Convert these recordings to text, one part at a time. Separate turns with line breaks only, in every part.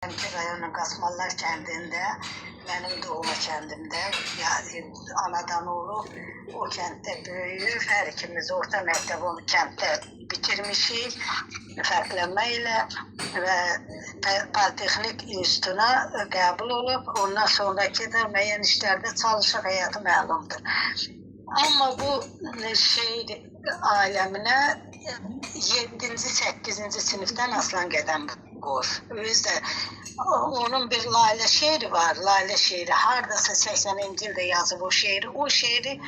Gəncə rayonu Qasmallar kəndində, mənim doğma kəndimdə, yəni anadan olub, o kənddə böyüyüb, hər ikimiz orta məktəbi onu kənddə bitirmişik, fərqlənmə ilə və Politexnik İnstitutuna qəbul olub, ondan sonraki də müəyyən işlərdə çalışıb, həyatı məlumdur. Amma bu aləminə 7-ci, 8-ci sinifdən aslan qədəm qoyur. Özdə onun bir Layla şeiri var, Layla şeiri. Hardasa 80-ci ildə yazıb o şeiri. O şeiri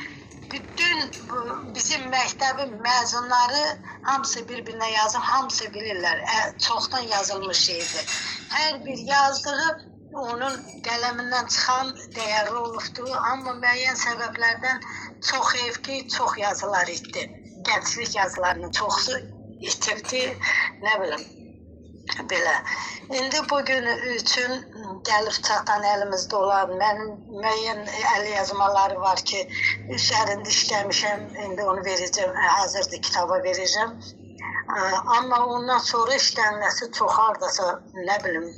bütün bizim məktəbin məzunları hamısı bir-birinə yazıb, hamısı bilirlər. Çoxdan yazılmış şeydir. Hər bir yazdığı onun qələmindən çıxan dəyərli olubdur. Amma müəyyən səbəblərdən çox heyf ki, çox yazılar itdi. Gənclik yazılarının çoxsu itirdi, nə bilim, belə. İndi bugün üçün gəlib çatan əlimizdə olan, mənim müəyyən əl yazmaları var ki, üzərində işləmişəm, indi onu verəcəm, hazırdır, kitaba verəcəm. Amma ondan sonra işlənməsi çox hardasa, nə bilim,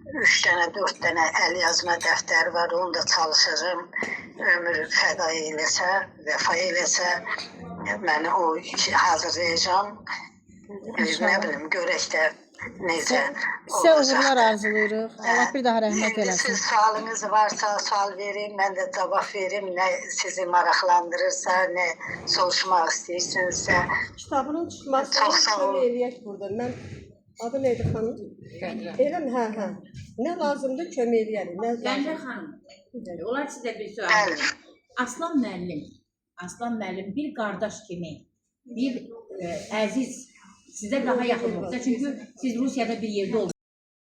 3 dənə, 4 dənə əl yazma dəftəri var, onu da çalışacağım. Ömür fəda eləsə, vəfa eləsə, məni o hazırlayacağım. Nə bilim, görək də necə olacaq.
Sizə uğurlar arzulayırıq. Allah bir daha rəhmət eləsin.
Siz sualınız varsa, sual verin, mən də cavab verim. Nə sizi maraqlandırırsa, nə soruşmaq istəyirsinizsə.
Kitabının çıxmasına kömək eləyək burada. Mən adı neydi xanım? Elə mi? Hə. Nə lazımdır kömək eləyərik.
Gəncə xanım, olar sizə bir sual. Aslan müəllim bir qardaş kimi, bir əziz, sizə daha yaxın olsa, çünki siz Rusiyada bir yerdə olursunuz.